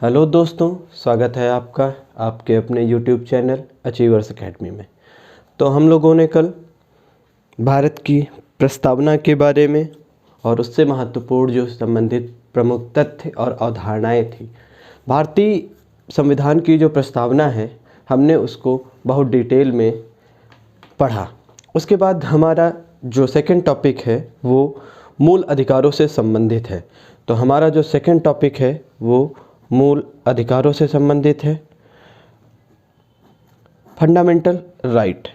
Hello दोस्तों, स्वागत है आपका आपके अपने यूट्यूब चैनल अचीवर्स एकेडमी में। तो हम लोगों ने कल भारत की प्रस्तावना के बारे में और उससे महत्वपूर्ण जो संबंधित प्रमुख तथ्य और अवधारणाएं थी, भारतीय संविधान की जो प्रस्तावना है, हमने उसको बहुत डिटेल में पढ़ा। उसके बाद हमारा जो सेकंड टॉपिक है वो मूल अधिकारों से संबंधित है। तो हमारा जो सेकंड टॉपिक है वो मूल अधिकारों से संबंधित है, फंडामेंटल राइट।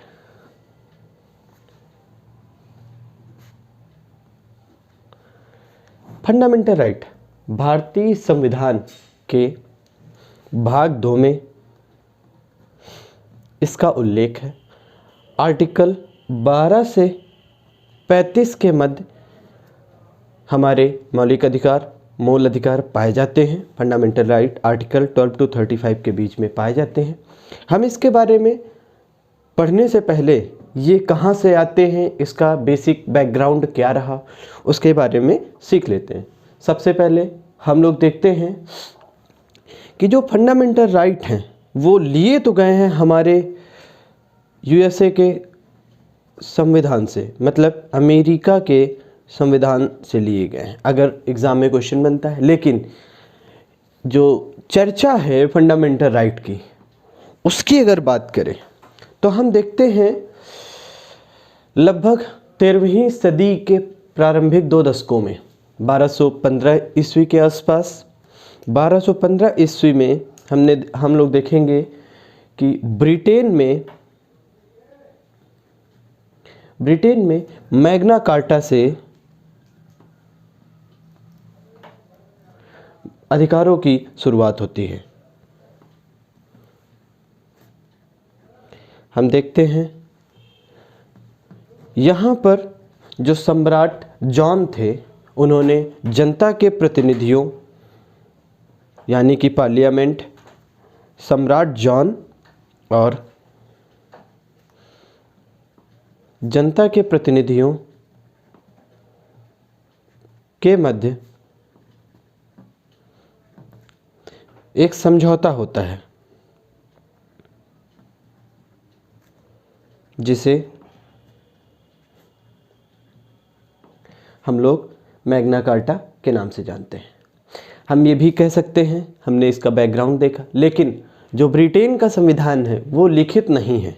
फंडामेंटल राइट भारतीय संविधान के भाग 2 में इसका उल्लेख है। आर्टिकल 12 से 35 के मध्य हमारे मौलिक अधिकार, मूल अधिकार पाए जाते हैं। फंडामेंटल राइट आर्टिकल 12 to 35 के बीच में पाए जाते हैं। हम इसके बारे में पढ़ने से पहले ये कहाँ से आते हैं, इसका बेसिक बैकग्राउंड क्या रहा, उसके बारे में सीख लेते हैं। सबसे पहले हम लोग देखते हैं कि जो फंडामेंटल राइट हैं वो लिए तो गए हैं हमारे यूएसए के संविधान से, मतलब अमेरिका के संविधान से लिए गए हैं, अगर एग्ज़ाम में क्वेश्चन बनता है। लेकिन जो चर्चा है फंडामेंटल राइट की, उसकी अगर बात करें तो हम देखते हैं लगभग 13वीं सदी के प्रारंभिक 2 दशकों में 1215 ईस्वी के आसपास, 1215 ईस्वी में हम लोग देखेंगे कि ब्रिटेन में मैग्ना कार्टा से अधिकारों की शुरुआत होती है। हम देखते हैं यहाँ पर जो सम्राट जॉन थे, उन्होंने जनता के प्रतिनिधियों यानी कि पार्लियामेंट, सम्राट जॉन और जनता के प्रतिनिधियों के मध्य एक समझौता होता है जिसे हम लोग मैग्ना कार्टा के नाम से जानते हैं। हम ये भी कह सकते हैं, हमने इसका बैकग्राउंड देखा, लेकिन जो ब्रिटेन का संविधान है वो लिखित नहीं है।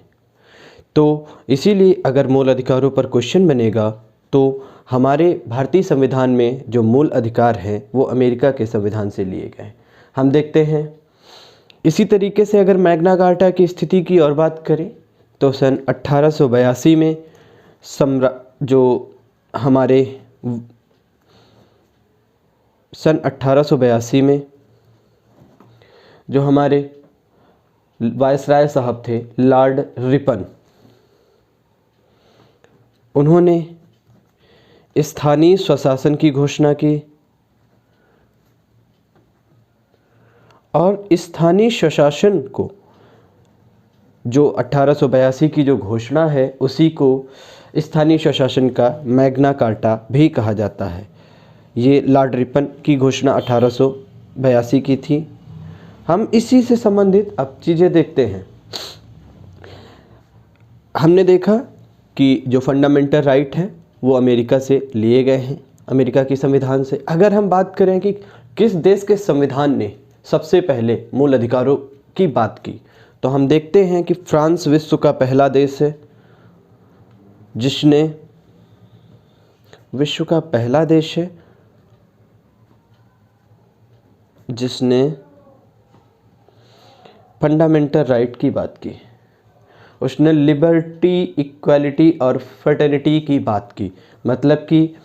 तो इसीलिए अगर मूल अधिकारों पर क्वेश्चन बनेगा तो हमारे भारतीय संविधान में जो मूल अधिकार हैं वो अमेरिका के संविधान से लिए गए। हम देखते हैं इसी तरीके से अगर मैग्ना कार्टा की स्थिति की और बात करें तो सन 1882 में सन 1882 में जो हमारे वायसराय साहब थे, लॉर्ड रिपन, उन्होंने स्थानीय स्वशासन की घोषणा की और स्थानीय स्वशासन को जो 1882 की जो घोषणा है उसी को स्थानीय स्वशासन का मैग्ना कार्टा भी कहा जाता है। ये लॉर्ड रिपन की घोषणा 1882 की थी। हम इसी से संबंधित अब चीज़ें देखते हैं। हमने देखा कि जो फंडामेंटल राइट है वो अमेरिका से लिए गए हैं, अमेरिका के संविधान से। अगर हम बात करें कि किस देश के संविधान ने सबसे पहले मूल अधिकारों की बात की, तो हम देखते हैं कि फ्रांस विश्व का पहला देश है जिसने फंडामेंटल राइट की बात की। उसने लिबर्टी, इक्वालिटी और फ्रेटर्निटी की बात की। मतलब कि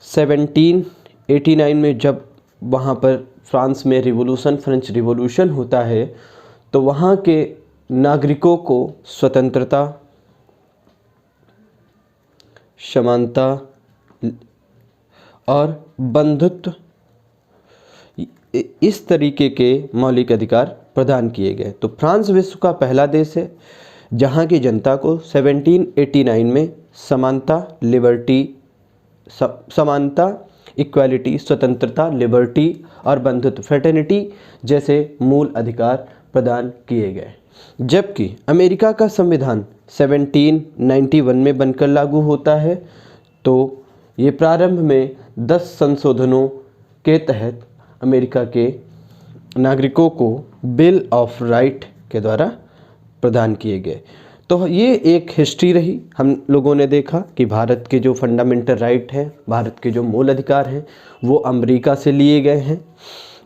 1789 में जब वहाँ पर फ्रांस में फ्रेंच रिवॉल्यूशन होता है, तो वहाँ के नागरिकों को स्वतंत्रता, समानता और बंधुत्व, इस तरीके के मौलिक अधिकार प्रदान किए गए। तो फ्रांस विश्व का पहला देश है जहाँ की जनता को 1789 में समानता, इक्वालिटी, स्वतंत्रता, लिबर्टी और बंधुत्व, फ्रेटर्निटी जैसे मूल अधिकार प्रदान किए गए। जबकि अमेरिका का संविधान 1791 में बनकर लागू होता है, तो ये प्रारंभ में 10 संशोधनों के तहत अमेरिका के नागरिकों को बिल ऑफ राइट के द्वारा प्रदान किए गए। तो ये एक हिस्ट्री रही। हम लोगों ने देखा कि भारत के जो फंडामेंटल राइट हैं, भारत के जो मूल अधिकार हैं, वो अमेरिका से लिए गए हैं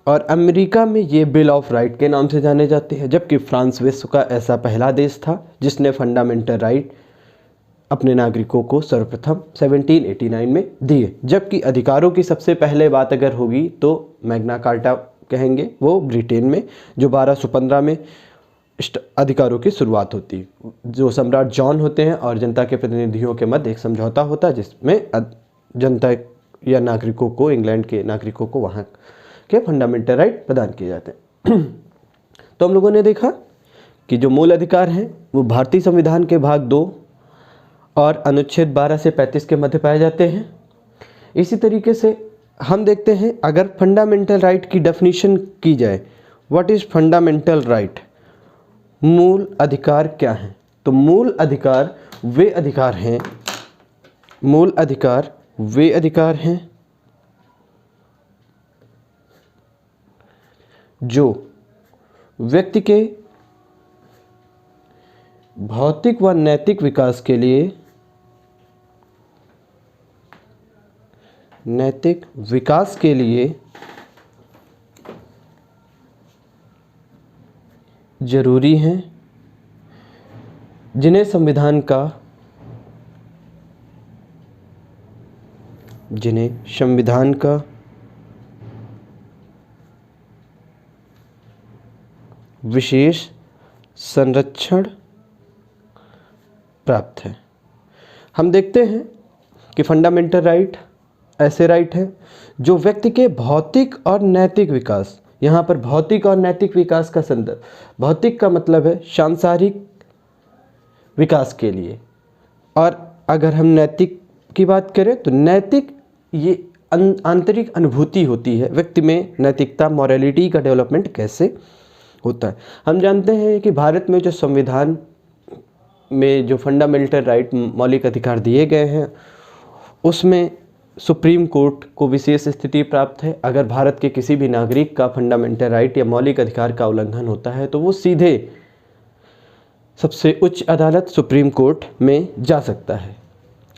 और अमेरिका में ये बिल ऑफ राइट के नाम से जाने जाते हैं। जबकि फ्रांस विश्व का ऐसा पहला देश था जिसने फंडामेंटल राइट अपने नागरिकों को सर्वप्रथम 1789 में दिए। जबकि अधिकारों की सबसे पहले बात अगर होगी तो मैग्ना कार्टा कहेंगे, वो ब्रिटेन में जो 1215 में अधिकारों की शुरुआत होती है। जो सम्राट जॉन होते हैं और जनता के प्रतिनिधियों के मध्य एक समझौता होता है जिसमें जनता या नागरिकों को, इंग्लैंड के नागरिकों को वहाँ के फंडामेंटल राइट प्रदान किए जाते हैं। तो हम लोगों ने देखा कि जो मूल अधिकार हैं वो भारतीय संविधान के भाग 2 और अनुच्छेद 12 से 35 के मध्य पाए जाते हैं। इसी तरीके से हम देखते हैं अगर फंडामेंटल राइट की डेफिनेशन की जाए, व्हाट इज़ फंडामेंटल राइट, मूल अधिकार क्या हैं, तो मूल अधिकार वे अधिकार हैं, मूल अधिकार वे अधिकार हैं जो व्यक्ति के भौतिक व नैतिक विकास के लिए, नैतिक विकास के लिए जरूरी हैं, जिन्हें संविधान का विशेष संरक्षण प्राप्त है। हम देखते हैं कि फंडामेंटल राइट ऐसे राइट हैं जो व्यक्ति के भौतिक और नैतिक विकास, यहाँ पर भौतिक और नैतिक विकास का संदर्भ, भौतिक का मतलब है सांसारिक विकास के लिए, और अगर हम नैतिक की बात करें तो नैतिक ये आंतरिक अनुभूति होती है व्यक्ति में, नैतिकता, मॉरलिटी का डेवलपमेंट कैसे होता है। हम जानते हैं कि भारत में जो संविधान में जो फंडामेंटल राइट, मौलिक अधिकार दिए गए हैं, उसमें सुप्रीम कोर्ट को विशेष स्थिति प्राप्त है। अगर भारत के किसी भी नागरिक का फंडामेंटल राइट या मौलिक अधिकार का उल्लंघन होता है तो वो सीधे सबसे उच्च अदालत सुप्रीम कोर्ट में जा सकता है।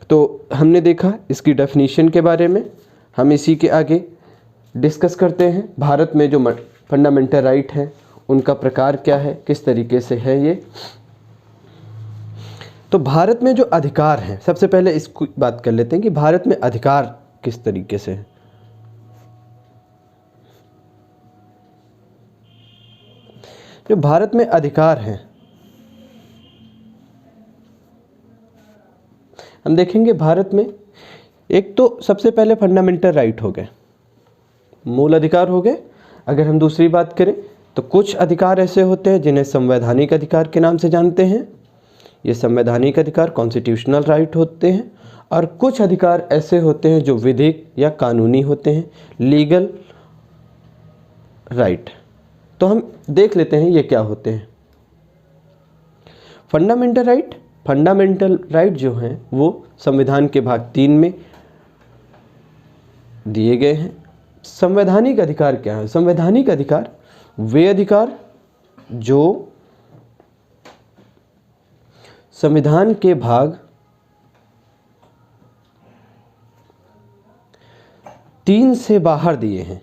तो हमने देखा इसकी डेफिनेशन के बारे में, हम इसी के आगे डिस्कस करते हैं। भारत में जो फंडामेंटल राइट हैं उनका प्रकार क्या है, किस तरीके से है ये। तो भारत में जो अधिकार हैं, सबसे पहले इसको बात कर लेते हैं कि भारत में अधिकार किस तरीके से है। जो भारत में अधिकार हैं, हम देखेंगे भारत में एक तो सबसे पहले फंडामेंटल राइट हो गए, मूल अधिकार हो गए। अगर हम दूसरी बात करें तो कुछ अधिकार ऐसे होते हैं जिन्हें संवैधानिक अधिकार के नाम से जानते हैं। ये संवैधानिक अधिकार कॉन्स्टिट्यूशनल राइट होते हैं, और कुछ अधिकार ऐसे होते हैं जो विधिक या कानूनी होते हैं, लीगल राइट। तो हम देख लेते हैं ये क्या होते हैं। फंडामेंटल राइट, फंडामेंटल राइट जो हैं वो संविधान के भाग 3 में दिए गए हैं। संवैधानिक अधिकार क्या है? संवैधानिक अधिकार वे अधिकार जो संविधान के भाग 3 से बाहर दिए हैं,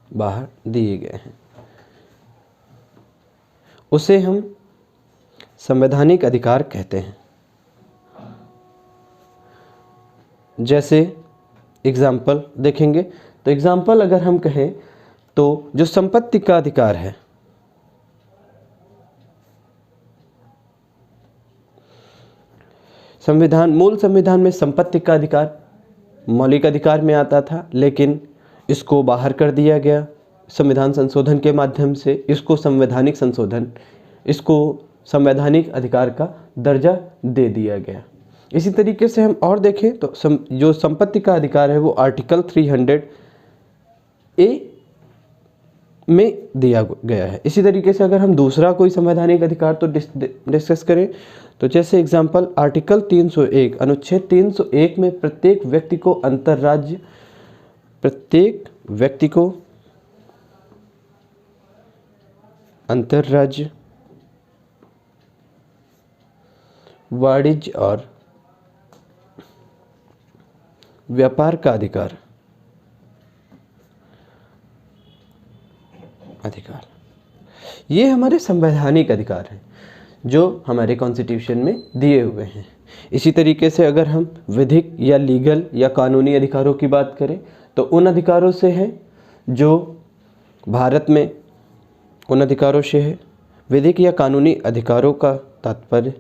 बाहर दिए गए हैं, उसे हम संवैधानिक अधिकार कहते हैं। जैसे एग्जाम्पल देखेंगे तो एग्जाम्पल अगर हम कहें तो जो संपत्ति का अधिकार है, मूल संविधान में संपत्ति का अधिकार मौलिक अधिकार में आता था, लेकिन इसको बाहर कर दिया गया संविधान संशोधन के माध्यम से। इसको संवैधानिक संशोधन, इसको संवैधानिक अधिकार का दर्जा दे दिया गया। इसी तरीके से हम और देखें तो जो संपत्ति का अधिकार है वो आर्टिकल 300 ए में दिया गया है। इसी तरीके से अगर हम दूसरा कोई संवैधानिक अधिकार तो डिस्कस करें तो जैसे एग्जांपल आर्टिकल 301 अनुच्छेद 301 में प्रत्येक व्यक्ति को अंतर्राज्य वाणिज्य और व्यापार का अधिकार ये हमारे संवैधानिक अधिकार हैं जो हमारे कॉन्स्टिट्यूशन में दिए हुए हैं। इसी तरीके से अगर हम विधिक या लीगल या कानूनी अधिकारों की बात करें तो उन अधिकारों से है जो भारत में उन अधिकारों से है। विधिक या कानूनी अधिकारों का तात्पर्य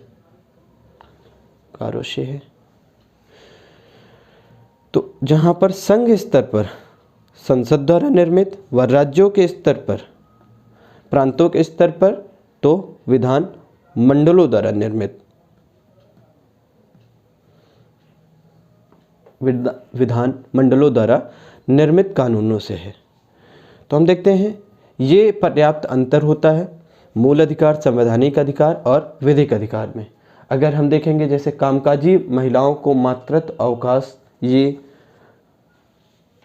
कारों से है तो जहाँ पर संघ स्तर पर संसद द्वारा निर्मित व राज्यों के स्तर पर प्रांतों के स्तर पर तो विधान मंडलों द्वारा निर्मित विधान मंडलों द्वारा निर्मित कानूनों से है। तो हम देखते हैं ये पर्याप्त अंतर होता है मूल अधिकार, संवैधानिक अधिकार और विधिक अधिकार में। अगर हम देखेंगे जैसे कामकाजी महिलाओं को मातृत्व अवकाश ये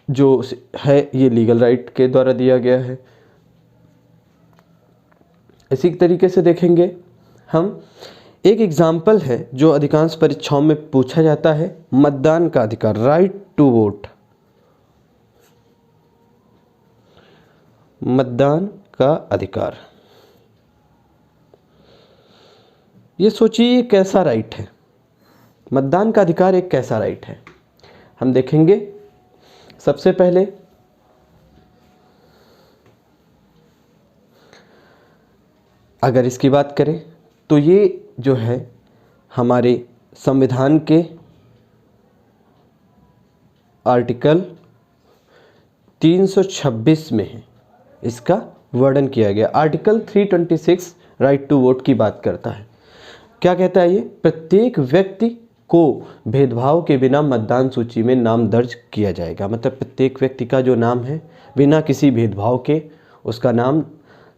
जो है ये लीगल राइट के द्वारा दिया गया है। इसी तरीके से देखेंगे हम एक एग्जाम्पल है जो अधिकांश परीक्षाओं में पूछा जाता है, मतदान का अधिकार, राइट टू वोट। मतदान का अधिकार, ये सोचिए कैसा राइट है। मतदान का अधिकार एक कैसा राइट है, हम देखेंगे। सबसे पहले अगर इसकी बात करें तो ये जो है हमारे संविधान के आर्टिकल 326 में है, इसका वर्णन किया गया। आर्टिकल 326 राइट टू वोट की बात करता है। क्या कहता है ये? प्रत्येक व्यक्ति को भेदभाव के बिना मतदान सूची में नाम दर्ज किया जाएगा। मतलब प्रत्येक व्यक्ति का जो नाम है बिना किसी भेदभाव के उसका नाम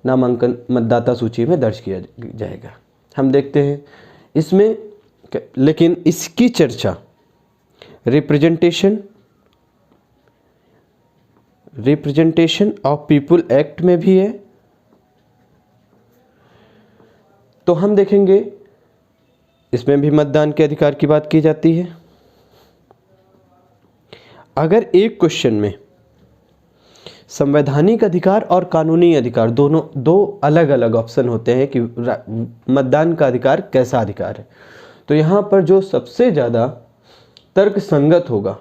नामांकन मतदाता सूची में दर्ज किया जाएगा। हम देखते हैं इसमें, लेकिन इसकी चर्चा रिप्रेजेंटेशन ऑफ पीपुल एक्ट में भी है। तो हम देखेंगे इसमें भी मतदान के अधिकार की बात की जाती है। अगर एक क्वेश्चन में संवैधानिक अधिकार और कानूनी अधिकार दोनों दो अलग अलग ऑप्शन होते हैं कि मतदान का अधिकार कैसा अधिकार है, तो यहाँ पर जो सबसे ज़्यादा तर्क संगत होगा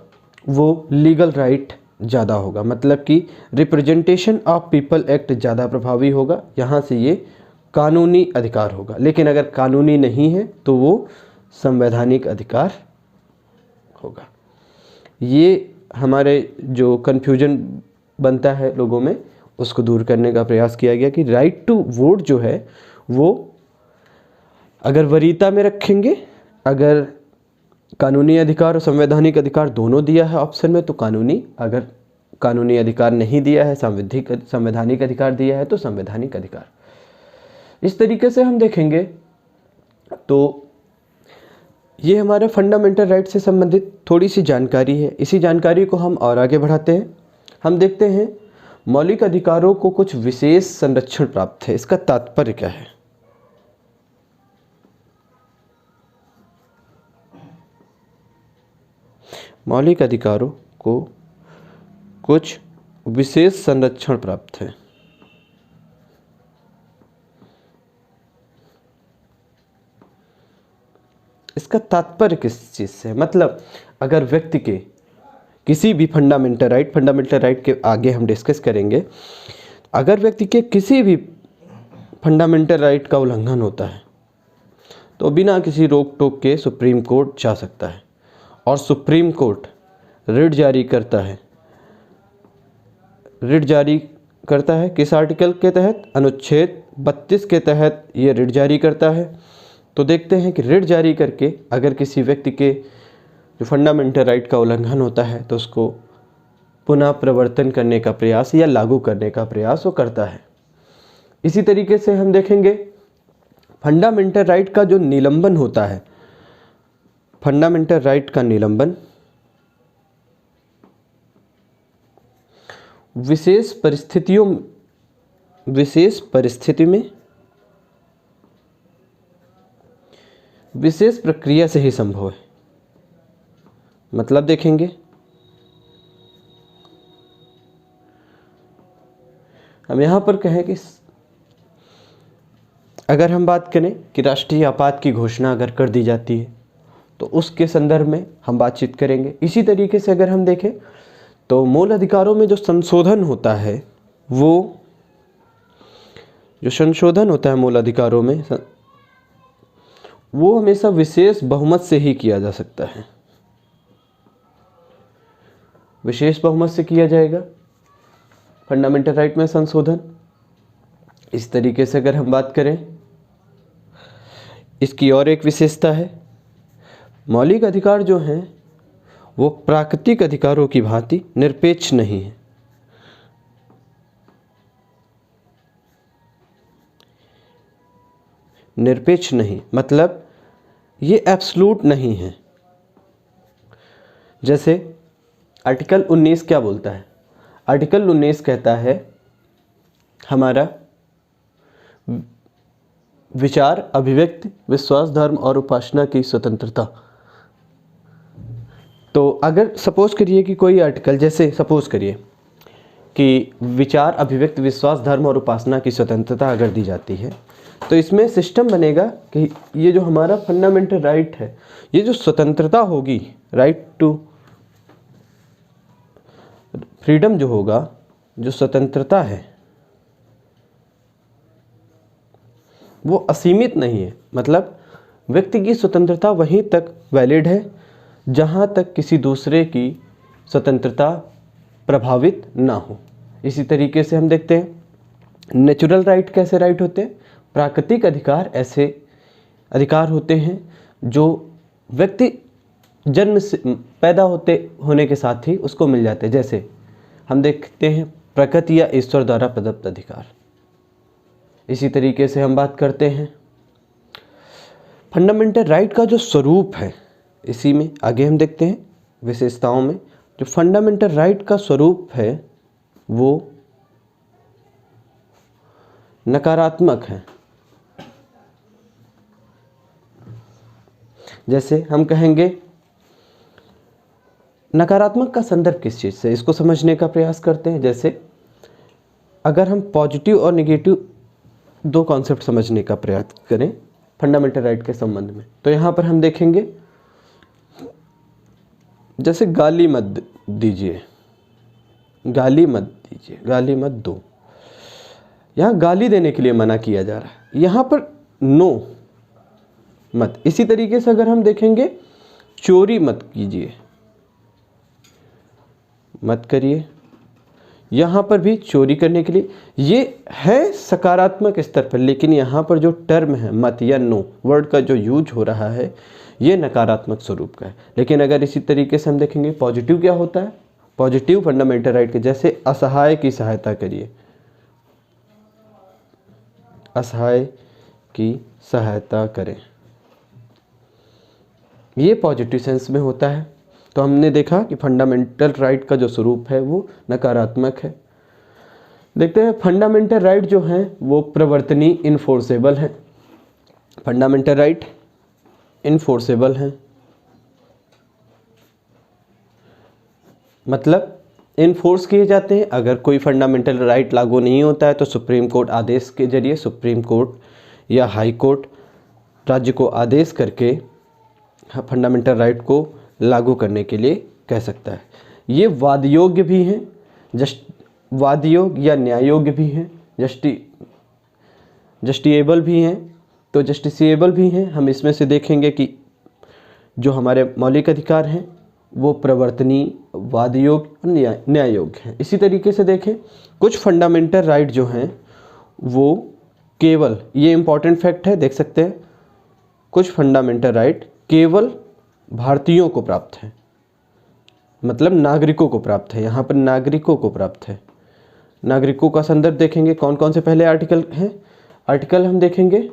वो लीगल राइट ज़्यादा होगा। मतलब कि रिप्रेजेंटेशन ऑफ पीपल एक्ट ज़्यादा प्रभावी होगा, यहाँ से ये कानूनी अधिकार होगा। लेकिन अगर कानूनी नहीं है तो वो संवैधानिक अधिकार होगा। ये हमारे जो कन्फ्यूजन बनता है लोगों में उसको दूर करने का प्रयास किया गया कि राइट टू वोट जो है वो अगर वरीयता में रखेंगे, अगर कानूनी अधिकार और संवैधानिक अधिकार दोनों दिया है ऑप्शन में तो कानूनी, अगर कानूनी अधिकार नहीं दिया है संवैधानिक अधिकार दिया है तो संवैधानिक अधिकार। इस तरीके से हम देखेंगे तो ये हमारे फंडामेंटल राइट से संबंधित थोड़ी सी जानकारी है। इसी जानकारी को हम और आगे बढ़ाते हैं। हम देखते हैं मौलिक अधिकारों को कुछ विशेष संरक्षण प्राप्त है। इसका तात्पर्य क्या है? मौलिक अधिकारों को कुछ विशेष संरक्षण प्राप्त है। इसका तात्पर्य किस चीज़ से? मतलब अगर व्यक्ति के किसी भी फंडामेंटल राइट के आगे हम डिस्कस करेंगे, अगर व्यक्ति के किसी भी फंडामेंटल राइट का उल्लंघन होता है तो बिना किसी रोक टोक के सुप्रीम कोर्ट जा सकता है और सुप्रीम कोर्ट रिट जारी करता है। रिट जारी करता है किस आर्टिकल के तहत? अनुच्छेद 32 के तहत ये रिट जारी करता है। तो देखते हैं कि रिट जारी करके अगर किसी व्यक्ति के जो फंडामेंटल राइट का उल्लंघन होता है तो उसको पुनः प्रवर्तन करने का प्रयास या लागू करने का प्रयास वो करता है। इसी तरीके से हम देखेंगे फंडामेंटल राइट का जो निलंबन होता है, फंडामेंटल राइट का निलंबन विशेष परिस्थिति में विशेष प्रक्रिया से ही संभव है। मतलब देखेंगे हम यहाँ पर कहें कि अगर हम बात करें कि राष्ट्रीय आपात की घोषणा अगर कर दी जाती है तो उसके संदर्भ में हम बातचीत करेंगे। इसी तरीके से अगर हम देखें तो मूल अधिकारों में जो संशोधन होता है, वो जो संशोधन होता है मूल अधिकारों में, वो हमेशा विशेष बहुमत से ही किया जा सकता है। विशेष बहुमत से किया जाएगा फंडामेंटल राइट में संशोधन। इस तरीके से अगर हम बात करें, इसकी और एक विशेषता है, मौलिक अधिकार जो हैं वो प्राकृतिक अधिकारों की भांति निरपेक्ष नहीं है। निरपेक्ष नहीं मतलब ये एब्सोल्यूट नहीं है। जैसे आर्टिकल 19 क्या बोलता है? आर्टिकल 19 कहता है हमारा विचार, अभिव्यक्ति, विश्वास, धर्म और उपासना की स्वतंत्रता। तो अगर सपोज करिए कि कोई आर्टिकल, जैसे सपोज करिए कि विचार, अभिव्यक्ति, विश्वास, धर्म और उपासना की स्वतंत्रता अगर दी जाती है तो इसमें सिस्टम बनेगा कि ये जो हमारा फंडामेंटल राइट है, ये जो स्वतंत्रता होगी, राइट टू फ्रीडम जो होगा, जो स्वतंत्रता है वो असीमित नहीं है। मतलब व्यक्ति की स्वतंत्रता वहीं तक वैलिड है जहाँ तक किसी दूसरे की स्वतंत्रता प्रभावित ना हो। इसी तरीके से हम देखते हैं नेचुरल राइट कैसे राइट होते हैं। प्राकृतिक अधिकार ऐसे अधिकार होते हैं जो व्यक्ति जन्म से पैदा होने के साथ ही उसको मिल जाते हैं। जैसे हम देखते हैं प्रकृति या ईश्वर द्वारा प्रदत्त अधिकार। इसी तरीके से हम बात करते हैं फंडामेंटल राइट का जो स्वरूप है, इसी में आगे हम देखते हैं विशेषताओं में जो फंडामेंटल राइट का स्वरूप है वो नकारात्मक है। जैसे हम कहेंगे नकारात्मक का संदर्भ किस चीज़ से, इसको समझने का प्रयास करते हैं। जैसे अगर हम पॉजिटिव और नेगेटिव दो कॉन्सेप्ट समझने का प्रयास करें फंडामेंटल राइट के संबंध में, तो यहाँ पर हम देखेंगे जैसे गाली मत दीजिए, गाली मत दीजिए, गाली मत दो। यहाँ गाली देने के लिए मना किया जा रहा है, यहाँ पर नो मत। इसी तरीके से अगर हम देखेंगे चोरी मत कीजिए, मत करिए, यहाँ पर भी चोरी करने के लिए ये है सकारात्मक स्तर पर, लेकिन यहाँ पर जो टर्म है मत या नो वर्ड का जो यूज हो रहा है ये नकारात्मक स्वरूप का है। लेकिन अगर इसी तरीके से हम देखेंगे पॉजिटिव क्या होता है, पॉजिटिव फंडामेंटल राइट के जैसे असहाय की सहायता करिए, असहाय की सहायता करें, ये पॉजिटिव सेंस में होता है। तो हमने देखा कि फंडामेंटल राइट का जो स्वरूप है वो नकारात्मक है। देखते हैं फंडामेंटल राइट जो हैं वो प्रवर्तनीय, इनफोर्सेबल हैं। फंडामेंटल राइट इनफोर्सेबल हैं, मतलब इनफोर्स किए जाते हैं। अगर कोई फंडामेंटल राइट लागू नहीं होता है तो सुप्रीम कोर्ट आदेश के जरिए, सुप्रीम कोर्ट या हाई कोर्ट राज्य को आदेश करके फंडामेंटल राइट को लागू करने के लिए कह सकता है। ये वाद योग्य भी हैं, वाद योग्य या न्याय योग्य भी हैं, जस्टिएबल भी हैं, तो जस्टिसिएबल भी हैं। हम इसमें से देखेंगे कि जो हमारे मौलिक अधिकार हैं वो प्रवर्तनीय, वाद योग्य, न्याय योग्य हैं। इसी तरीके से देखें कुछ फंडामेंटल राइट जो हैं वो केवल, ये इम्पॉर्टेंट फैक्ट है, देख सकते हैं कुछ फंडामेंटल राइट केवल भारतीयों को प्राप्त है, मतलब नागरिकों को प्राप्त है। यहाँ पर नागरिकों को प्राप्त है। नागरिकों का संदर्भ देखेंगे, कौन कौन से पहले आर्टिकल हैं। आर्टिकल हम देखेंगे,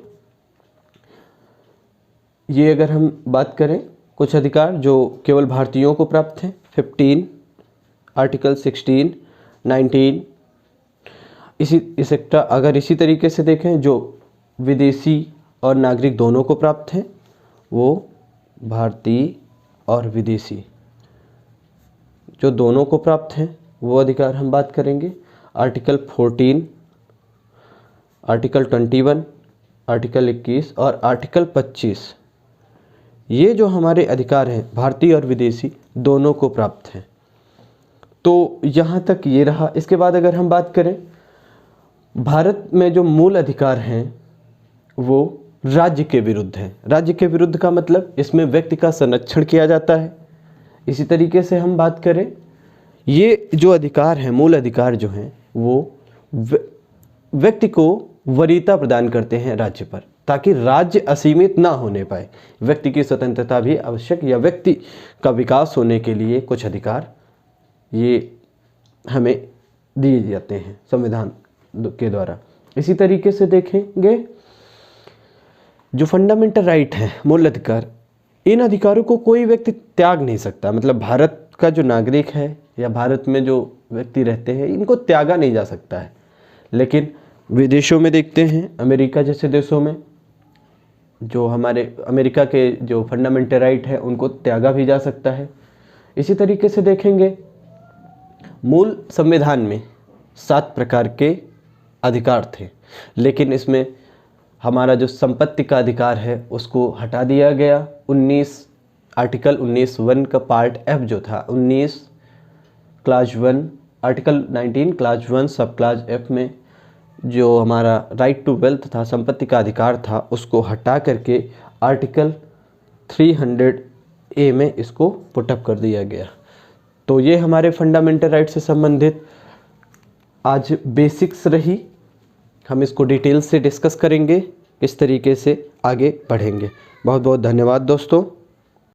ये अगर हम बात करें कुछ अधिकार जो केवल भारतीयों को प्राप्त हैं, 15, आर्टिकल 16, 19 इस एक्टा। अगर इसी तरीके से देखें जो विदेशी और नागरिक दोनों को प्राप्त हैं, वो भारतीय और विदेशी जो दोनों को प्राप्त हैं वो अधिकार हम बात करेंगे। आर्टिकल 14, आर्टिकल 21, आर्टिकल 21 और आर्टिकल 25, ये जो हमारे अधिकार हैं भारतीय और विदेशी दोनों को प्राप्त हैं। तो यहाँ तक ये रहा। इसके बाद अगर हम बात करें, भारत में जो मूल अधिकार हैं वो राज्य के विरुद्ध हैं। राज्य के विरुद्ध का मतलब इसमें व्यक्ति का संरक्षण किया जाता है। इसी तरीके से हम बात करें, ये जो अधिकार हैं, मूल अधिकार जो हैं, वो व्यक्ति को वरीयता प्रदान करते हैं राज्य पर, ताकि राज्य असीमित ना होने पाए। व्यक्ति की स्वतंत्रता भी आवश्यक, या व्यक्ति का विकास होने के लिए कुछ अधिकार ये हमें दिए जाते हैं संविधान के द्वारा। इसी तरीके से देखेंगे, जो फंडामेंटल राइट हैं, मूल अधिकार, इन अधिकारों को कोई व्यक्ति त्याग नहीं सकता। मतलब भारत का जो नागरिक है या भारत में जो व्यक्ति रहते हैं, इनको त्यागा नहीं जा सकता है। लेकिन विदेशों में देखते हैं, अमेरिका जैसे देशों में, जो हमारे अमेरिका के जो फंडामेंटल राइट है उनको त्यागा भी जा सकता है। इसी तरीके से देखेंगे, मूल संविधान में 7 प्रकार के अधिकार थे, लेकिन इसमें हमारा जो संपत्ति का अधिकार है उसको हटा दिया गया। आर्टिकल 19(1) का पार्ट F जो था, 19 क्लास 1, आर्टिकल 19 क्लास 1 सब क्लास F में जो हमारा राइट टू वेल्थ था, संपत्ति का अधिकार था, उसको हटा करके आर्टिकल 300A में इसको पुटअप कर दिया गया। तो ये हमारे फंडामेंटल राइट से संबंधित आज बेसिक्स रही। हम इसको डिटेल से डिस्कस करेंगे, इस तरीके से आगे बढ़ेंगे। बहुत बहुत धन्यवाद दोस्तों।